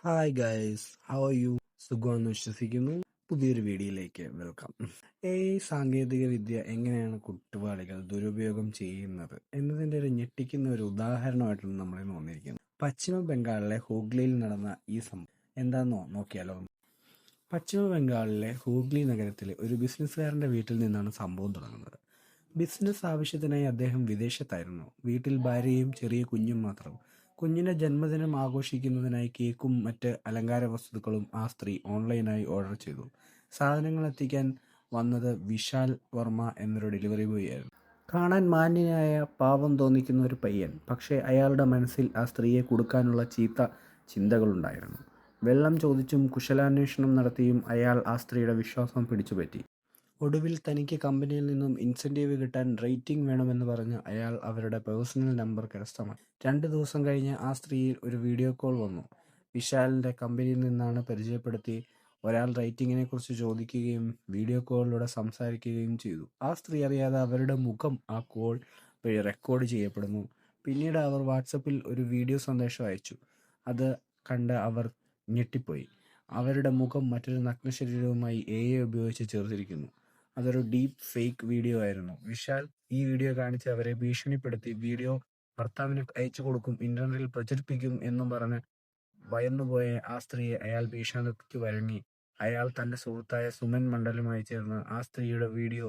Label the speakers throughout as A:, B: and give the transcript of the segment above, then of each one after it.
A: Hi guys, how are you? സുഖമെന്ന് വിശ്വസിക്കുന്നു. പുതിയൊരു വീഡിയോയിലേക്ക് വെൽക്കം. സാങ്കേതിക വിദ്യ എങ്ങനെയാണ് കുറ്റവാളികൾ ദുരുപയോഗം ചെയ്യുന്നത് എന്നതിൻ്റെ ഒരു ഞെട്ടിക്കുന്ന ഒരു ഉദാഹരണമായിട്ടാണ് നമ്മളിന്ന് വന്നിരിക്കുന്നത്. പശ്ചിമ ബംഗാളിലെ ഹൂഗ്ലിയിൽ നടന്ന ഈ സംഭവം എന്താണെന്നോ നോക്കിയാലോ. പശ്ചിമ ബംഗാളിലെ ഹൂഗ്ലി നഗരത്തിലെ ഒരു ബിസിനസ്സുകാരൻ്റെ വീട്ടിൽ നിന്നാണ് സംഭവം തുടങ്ങുന്നത്. ബിസിനസ് ആവശ്യത്തിനായി അദ്ദേഹം വിദേശത്തായിരുന്നു. വീട്ടിൽ ഭാര്യയും ചെറിയ കുഞ്ഞും മാത്രം. കുഞ്ഞിൻ്റെ ജന്മദിനം ആഘോഷിക്കുന്നതിനായി കേക്കും മറ്റ് അലങ്കാര വസ്തുക്കളും ആ സ്ത്രീ ഓൺലൈനായി ഓർഡർ ചെയ്തു. സാധനങ്ങൾ എത്തിക്കാൻ വന്നത് വിശാൽ വർമ്മ എന്നൊരു ഡെലിവറി ബോയ് ആയിരുന്നു. കാണാൻ മാന്യനായ, പാവം തോന്നിക്കുന്ന ഒരു പയ്യൻ. പക്ഷേ അയാളുടെ മനസ്സിൽ ആ സ്ത്രീയെ കൊടുക്കാനുള്ള ചീത്ത ചിന്തകളുണ്ടായിരുന്നു. വെള്ളം ചോദിച്ചും കുശലാന്വേഷണം നടത്തിയും അയാൾ ആ സ്ത്രീയുടെ വിശ്വാസം പിടിച്ചുപറ്റി. ഒടുവിൽ തനിക്ക് കമ്പനിയിൽ നിന്നും ഇൻസെൻറ്റീവ് കിട്ടാൻ റേറ്റിംഗ് വേണമെന്ന് പറഞ്ഞ് അയാൾ അവരുടെ പേഴ്സണൽ നമ്പർ കരസ്ഥമാക്കി. 2 ദിവസം കഴിഞ്ഞ് ആ സ്ത്രീയിൽ ഒരു വീഡിയോ കോൾ വന്നു. വിശാലിൻ്റെ കമ്പനിയിൽ നിന്നാണ് പരിചയപ്പെടുത്തി ഒരാൾ റേറ്റിംഗിനെക്കുറിച്ച് ചോദിക്കുകയും വീഡിയോ കോളിലൂടെ സംസാരിക്കുകയും ചെയ്തു. ആ സ്ത്രീ അറിയാതെ അവരുടെ മുഖം ആ കോൾ വഴി റെക്കോർഡ് ചെയ്യപ്പെടുന്നു. പിന്നീട് അവർ വാട്സപ്പിൽ ഒരു വീഡിയോ സന്ദേശം അയച്ചു. അത് കണ്ട് അവർ ഞെട്ടിപ്പോയി. അവരുടെ മുഖം മറ്റൊരു നഗ്നശരീരവുമായി AI ഉപയോഗിച്ച് ചേർത്തിരിക്കുന്നു. അതൊരു ഡീപ്പ് ഫേക്ക് വീഡിയോ ആയിരുന്നു. വിശാൽ ഈ വീഡിയോ കാണിച്ച് അവരെ ഭീഷണിപ്പെടുത്തി വീഡിയോ ഭർത്താവിന് അയച്ചു കൊടുക്കും, ഇന്റർനെറ്റിൽ പ്രചരിപ്പിക്കും എന്നും പറഞ്ഞ് ഭയന്നുപോയ ആ സ്ത്രീയെ അയാൾ ഭീഷണിക്ക് വഴങ്ങി. അയാൾ തൻ്റെ സുഹൃത്തായ സുമൻ മണ്ഡലുമായി ചേർന്ന് ആ സ്ത്രീയുടെ വീഡിയോ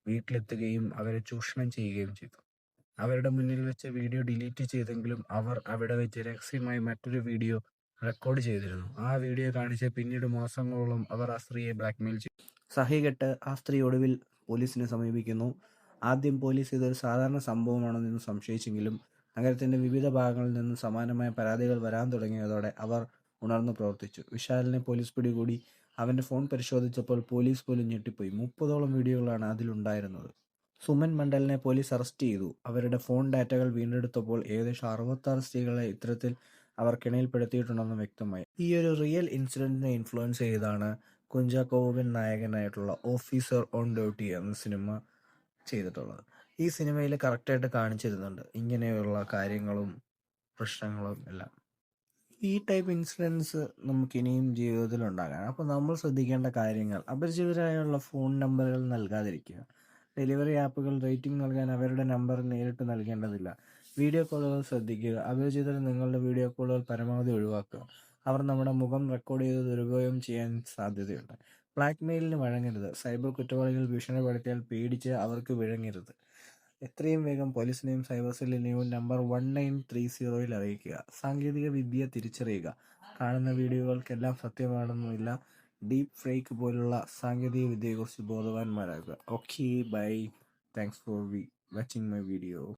A: വീട്ടിലെത്തുകയും അവരെ ചൂഷണം ചെയ്യുകയും ചെയ്തു. അവരുടെ മുന്നിൽ വെച്ച് വീഡിയോ ഡിലീറ്റ് ചെയ്തെങ്കിലും അവർ അവിടെ വെച്ച് രഹസ്യമായി മറ്റൊരു വീഡിയോ റെക്കോർഡ് ചെയ്തിരുന്നു. ആ വീഡിയോ കാണിച്ച് പിന്നീട് മാസങ്ങളോളം അവർ ആ സ്ത്രീയെ ബ്ലാക്ക്മെയിൽ ചെയ്തു. സഹികെട്ട് ആ സ്ത്രീ ഒടുവിൽ പോലീസിനെ സമീപിക്കുന്നു. ആദ്യം പോലീസ് ഇതൊരു സാധാരണ സംഭവമാണെന്ന് സംശയിച്ചെങ്കിലും നഗരത്തിൻ്റെ വിവിധ ഭാഗങ്ങളിൽ നിന്ന് സമാനമായ പരാതികൾ വരാൻ തുടങ്ങിയതോടെ അവർ ഉണർന്നു പ്രവർത്തിച്ചു. വിശാലിനെ പോലീസ് പിടികൂടി. അവൻ്റെ ഫോൺ പരിശോധിച്ചപ്പോൾ പോലീസ് പോലും ഞെട്ടിപ്പോയി. 30ഓളം വീഡിയോകളാണ് അതിലുണ്ടായിരുന്നത്. സുമൻ മണ്ഡലിനെ പോലീസ് അറസ്റ്റ് ചെയ്തു. അവരുടെ ഫോൺ ഡാറ്റകൾ വീണ്ടെടുത്തപ്പോൾ ഏകദേശം 66 സ്ത്രീകളെ ഇത്തരത്തിൽ അവർ കെണിയിൽപ്പെടുത്തിയിട്ടുണ്ടെന്ന് വ്യക്തമായി. ഈ ഒരു റിയൽ ഇൻസിഡൻറ്റിനെ ഇൻഫ്ലുവൻസ് ചെയ്താണ് കുഞ്ചാക്കോ നായകനായിട്ടുള്ള ഓഫീസർ ഓൺ ഡ്യൂട്ടി എന്ന സിനിമ ചെയ്തിട്ടുള്ളത്. ഈ സിനിമയിൽ കറക്റ്റായിട്ട് കാണിച്ചിരുന്നുണ്ട് ഇങ്ങനെയുള്ള കാര്യങ്ങളും പ്രശ്നങ്ങളും എല്ലാം. ഈ ടൈപ്പ് ഇൻസിഡൻസ് നമുക്കിനിയും ജീവിതത്തിൽ ഉണ്ടാകാം. അപ്പോൾ നമ്മൾ ശ്രദ്ധിക്കേണ്ട കാര്യങ്ങൾ: അപരിചിതരായുള്ള ഫോൺ നമ്പറുകൾ നൽകാതിരിക്കുക. ഡെലിവറി ആപ്പുകൾ റേറ്റിംഗ് നൽകാൻ അവരുടെ നമ്പർ നേരിട്ട് നൽകേണ്ടതില്ല. വീഡിയോ കോളുകൾ ശ്രദ്ധിക്കുക. അപരിചിതർ നിങ്ങളുടെ വീഡിയോ കോളുകൾ പരമാവധി ഒഴിവാക്കുക. അവർ നമ്മുടെ മുഖം റെക്കോർഡ് ചെയ്ത് ദുരുപയോഗം ചെയ്യാൻ സാധ്യതയുണ്ട്. ബ്ലാക്ക്മെയിലിന് വഴങ്ങരുത്. സൈബർ കുറ്റവാളികൾ ഭീഷണിപ്പെടുത്തിയാൽ പേടിച്ച് അവർക്ക് വിഴങ്ങരുത്. എത്രയും വേഗം പോലീസിനെയും സൈബർ സെല്ലിനെയും നമ്പർ 1930 അറിയിക്കുക. സാങ്കേതിക വിദ്യ തിരിച്ചറിയുക. കാണുന്ന വീഡിയോകൾക്കെല്ലാം സത്യമാണെന്നില്ല. ഡീപ്പ് ഫേക്ക് പോലുള്ള സാങ്കേതിക വിദ്യയെക്കുറിച്ച് ബോധവാന്മാരാകുക. Okay, bye. Thanks for watching my video.